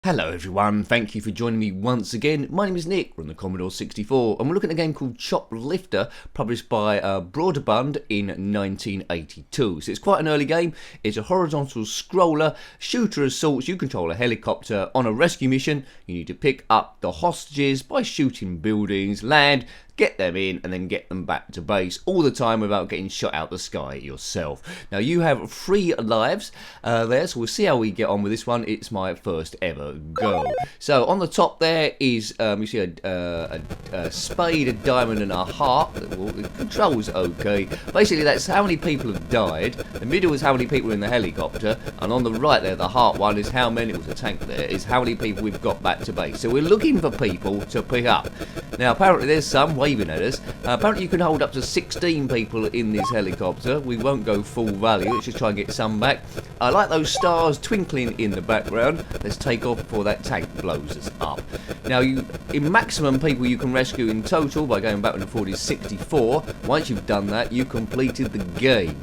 Hello everyone, thank you for joining me once again. My name is Nick, we're on the Commodore 64 and we're looking at a game called Choplifter, published by Brøderbund in 1982. So it's quite an early game. It's a horizontal scroller, shooter of sorts. You control a helicopter on a rescue mission. You need to pick up the hostages by shooting buildings, land, get them in and then get them back to base all the time without getting shot out the sky yourself. Now you have 3 lives there, so we'll see how we get on with this one. It's my first ever go. So on the top there is you see a spade, a diamond and a heart. Well, the controls okay. Basically that's how many people have died. The middle is how many people are in the helicopter, and on the right there, the heart one, is how many, it was a tank there, is how many people we've got back to base. So we're looking for people to pick up. Now apparently there's some waving at us. Apparently you can hold up to 16 people in this helicopter. We won't go full value, let's just try and get some back. I like those stars twinkling in the background. Let's take off before that tank blows us up. Now in maximum people you can rescue in total by going backward and forward is 64. Once you've done that, you completed the game.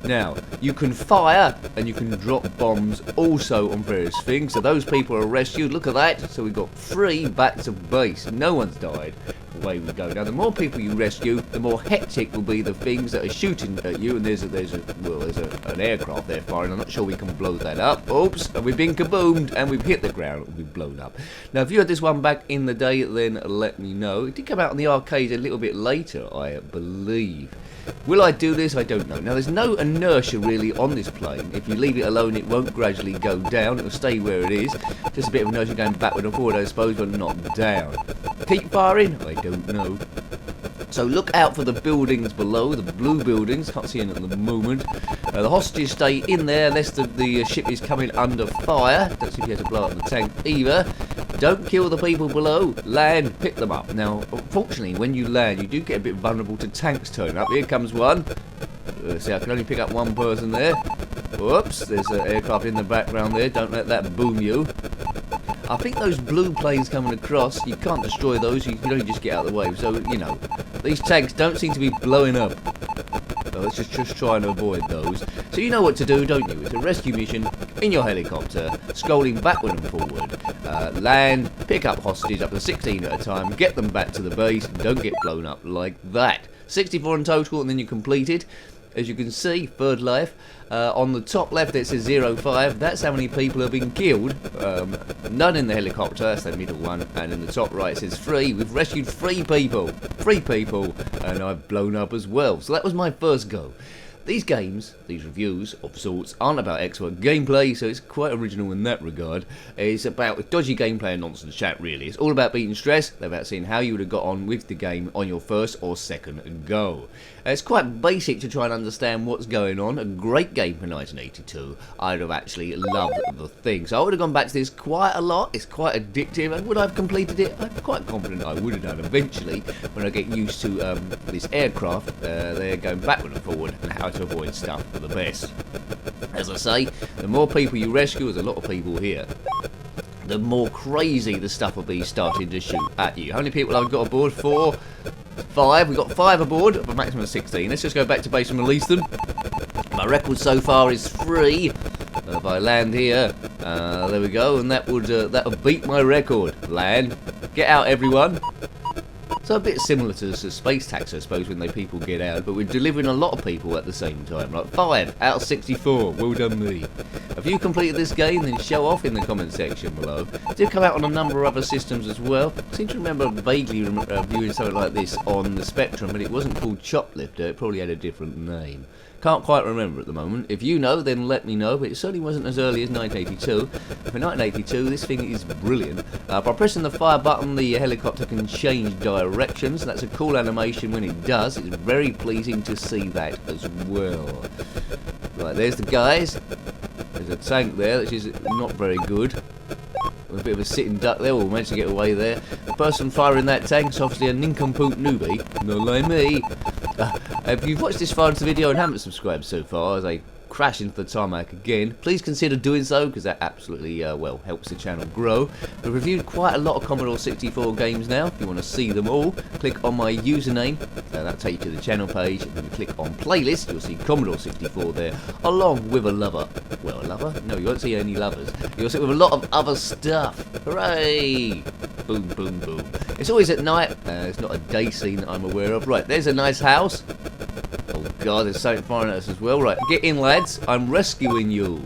Now you can fire and you can drop bombs also on various things. So those people are rescued. Look at that. So we've got 3 back to base. No one's died. Away we go. Now the more people you rescue, the more hectic will be the things that are shooting at you, and there's an aircraft there firing. I'm not sure we can blow that up. Oops, and we've been kaboomed and we've hit the ground and we've blown up. Now if you had this one back in the day, then let me know. It did come out on the arcade a little bit later, I believe. Will I do this? I don't know. Now there's no inertia really on this plane. If you leave it alone, it won't gradually go down. It'll stay where it is. Just a bit of inertia going backward and forward, I suppose, but not down. Keep firing? I don't know. So look out for the buildings below, the blue buildings. Can't see any at the moment. The hostages stay in there unless the ship is coming under fire. Don't see if you have to blow up the tank either. Don't kill the people below. Land, pick them up. Now, unfortunately, when you land, you do get a bit vulnerable to tanks turning up. Here comes one. See, I can only pick up one person there. Whoops, there's an aircraft in the background there. Don't let that boom you. I think those blue planes coming across, you can't destroy those. You can only just get out of the way. So, you know, these tanks don't seem to be blowing up. So let's just try and avoid those. So you know what to do, don't you? It's a rescue mission in your helicopter, scrolling backward and forward. Land, pick up hostages up to 16 at a time, get them back to the base, and don't get blown up like that. 64 in total, and then you complete it. As you can see, third life. On the top left it says 05. That's how many people have been killed. None in the helicopter, that's the middle one. And in the top right it says 3. We've rescued 3 people. 3 people. And I've blown up as well. So that was my first go. These games, these reviews of sorts, aren't about expert gameplay, so it's quite original in that regard. It's about dodgy gameplay and nonsense chat, really. It's all about beating stress, they're about seeing how you would have got on with the game on your first or second go. It's quite basic to try and understand what's going on. A great game for 1982. I'd have actually loved the thing. So I would have gone back to this quite a lot. It's quite addictive, and would I have completed it? I'm quite confident I would have done eventually when I get used to this aircraft. They're going backward and forward and how to avoid stuff for the best. As I say, the more people you rescue, there's a lot of people here, the more crazy the stuff will be starting to shoot at you. How many people have got aboard? 4, 5. We've got 5 aboard, of a maximum of 16. Let's just go back to base and release them. My record so far is 3. If I land here, there we go, and that would beat my record. Land, get out, everyone. So a bit similar to space tax, I suppose, when people get out, but we're delivering a lot of people at the same time. Like 5 out of 64, well done me. If you completed this game, then show off in the comment section below. It did come out on a number of other systems as well. I seem to remember vaguely viewing something like this on the Spectrum, but it wasn't called Choplifter, it probably had a different name. Can't quite remember at the moment. If you know, then let me know, but it certainly wasn't as early as 1982. For 1982, this thing is brilliant. By pressing the fire button, the helicopter can change directions. That's a cool animation when it does. It's very pleasing to see that as well. Right, there's the guys. There's a tank there, which is not very good. A bit of a sitting duck there, we'll manage to get away there. The person firing that tank's obviously a nincompoop newbie, not like me. If you've watched this far into the video and haven't subscribed so far, as I crash into the tarmac again, please consider doing so, because that absolutely, well, helps the channel grow. We've reviewed quite a lot of Commodore 64 games now. If you want to see them all, click on my username. That'll take you to the channel page. And then you click on playlist, you'll see Commodore 64 there, along with a lover. Well, a lover? No, you won't see any lovers. You'll see with a lot of other stuff. Hooray! Boom, boom, boom. It's always at night. It's not a day scene that I'm aware of. Right, there's a nice house. Oh God, there's something firing at us as well. Right, get in, lads. I'm rescuing you.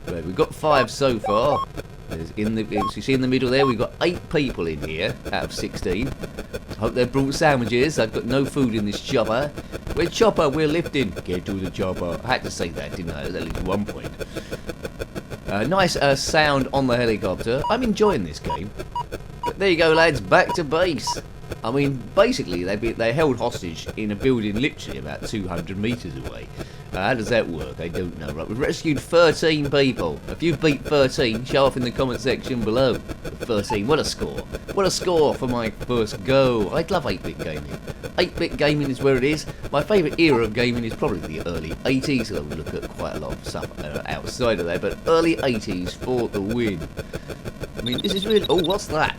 Right, we've got 5 so far. As you see in the middle there, we've got 8 people in here out of 16. Hope they've brought sandwiches. I've got no food in this chopper. We're chopper, we're lifting. Get to the chopper. I had to say that, didn't I? At least one point. Nice sound on the helicopter. I'm enjoying this game. But there you go, lads. Back to base. I mean, basically, they're held hostage in a building literally about 200 metres away. How does that work? I don't know. Right, we've rescued 13 people. If you've beat 13, show off in the comment section below. 13, what a score. What a score for my first go. I love 8-bit gaming. 8-bit gaming is where it is. My favourite era of gaming is probably the early 80s. Although we look at quite a lot of stuff outside of there. But early 80s for the win. I mean, this is really... Oh, what's that?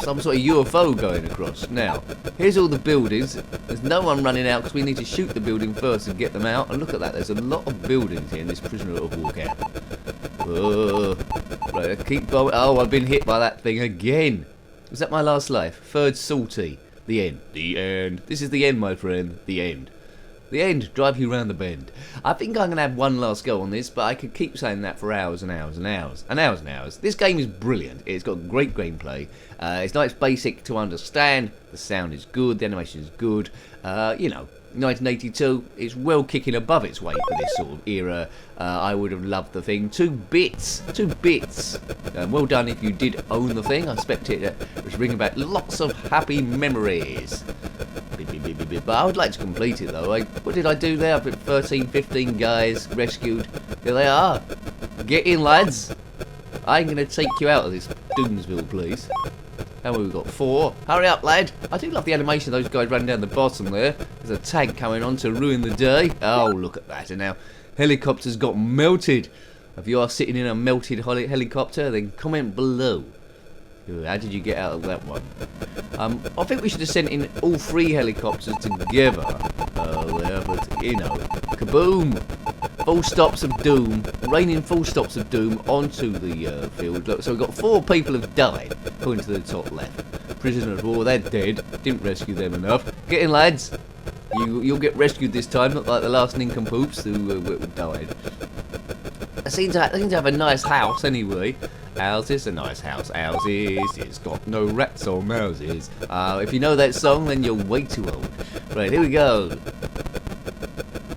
Some sort of UFO going across. Now, here's all the buildings. There's no one running out because we need to shoot the building first and get them out. And look at that, there's a lot of buildings here in this prisoner of war camp. Right, keep going. Oh, I've been hit by that thing again. Was that my last life? Third salty. The end. The end. This is the end, my friend. The end. The end. Drive you round the bend. I think I'm going to have one last go on this, but I could keep saying that for hours and hours and hours. And hours and hours. This game is brilliant. It's got great gameplay. It's nice basic to understand. The sound is good. The animation is good. You know, 1982 is well kicking above its weight for this sort of era. I would have loved the thing. 2 bits. 2 bits. Well done if you did own the thing. I expect it was bringing back lots of happy memories. But I would like to complete it though. What did I do there? I put 13, 15 guys rescued. There they are. Get in, lads. I'm going to take you out of this Doomsville, please. How many we got? 4. Hurry up, lad. I do love the animation of those guys running down the bottom there. There's a tank coming on to ruin the day. Oh, look at that. And now helicopters got melted. If you are sitting in a melted helicopter, then comment below. How did you get out of that one? I think we should have sent in all 3 helicopters together. There, but, you know, kaboom! Full stops of doom, raining full stops of doom onto the field. Look, so we've got 4 people have died, according to the top left. Prisoners of war, they're dead. Didn't rescue them enough. Get in, lads. You'll get rescued this time, not like the last nincompoops who died. They seem to have a nice house anyway. Houses, a nice house. Houses, it's got no rats or mouses. If you know that song, then you're way too old. Right, here we go.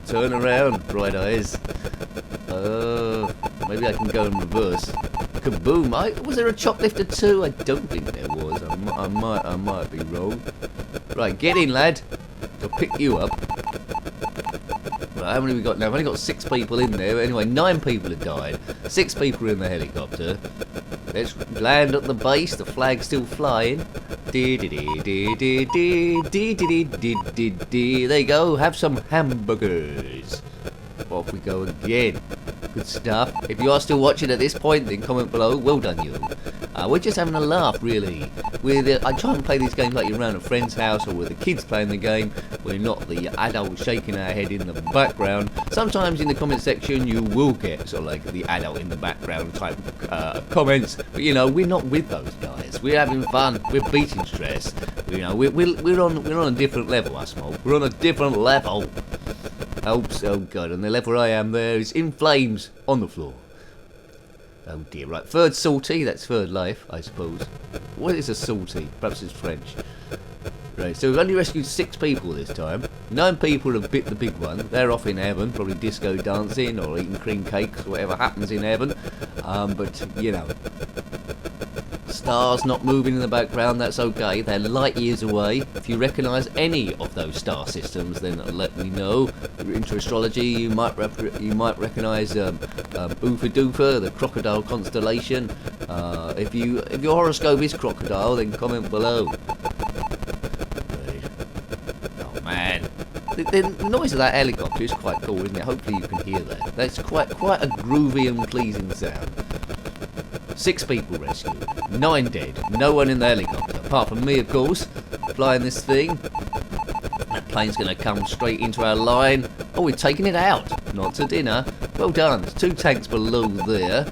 Turn around, bright eyes. Maybe I can go in reverse. Kaboom! Was there a Choplifter 2? I don't think there was. I might be wrong. Right, get in, lad. I'll pick you up. Right, how many we got now? I've only got 6 people in there. But anyway, 9 people have died. 6 people are in the helicopter. Let's land at the base. The flag's still flying. There you go. Have some hamburgers. Off we go again. Good stuff. If you are still watching at this point, then comment below. Well done, you. We're just having a laugh, really. I try and play these games like you're around a friend's house or with the kids playing the game. We're not the adult shaking our head in the background. Sometimes in the comment section you will get sort of like the adult in the background type comments. But you know, we're not with those guys. We're having fun. We're beating stress. You know, we're on a different level, us Smoke. We're on a different level. Oh God, and the level I am there is in flames on the floor. Oh dear, right, third salty, that's third life, I suppose. What is a salty? Perhaps it's French. Right, so we've only rescued 6 people this time. 9 people have bit the big one. They're off in heaven, probably disco dancing or eating cream cakes or whatever happens in heaven. But, you know, stars not moving in the background, that's okay. They're light years away. If you recognise any of those star systems, then let me know. If you're into astrology, you might recognise Oofa Doofa, the crocodile constellation. If your horoscope is crocodile, then comment below. Oh man, the noise of that helicopter is quite cool, isn't it? Hopefully you can hear that. That's quite a groovy and pleasing sound. 6 people rescued, 9 dead, no one in the helicopter, apart from me, of course, flying this thing. That plane's going to come straight into our line. Oh, we're taking it out. Not to dinner. Well done. There's 2 tanks below there.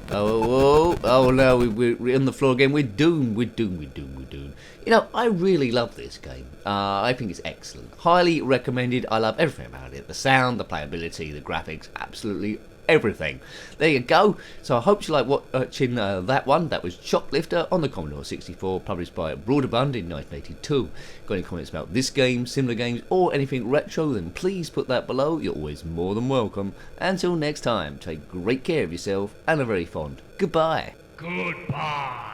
Oh no, we're on the floor again. We're doomed. We're doomed. You know, I really love this game. I think it's excellent. Highly recommended. I love everything about it. The sound, the playability, the graphics, absolutely everything. There you go. So I hope you like watching that one. That was Choplifter on the Commodore 64, published by Brøderbund in 1982. Got any comments about this game, similar games, or anything retro, then please put that below. You're always more than welcome. Until next time, take great care of yourself and a very fond goodbye. Goodbye.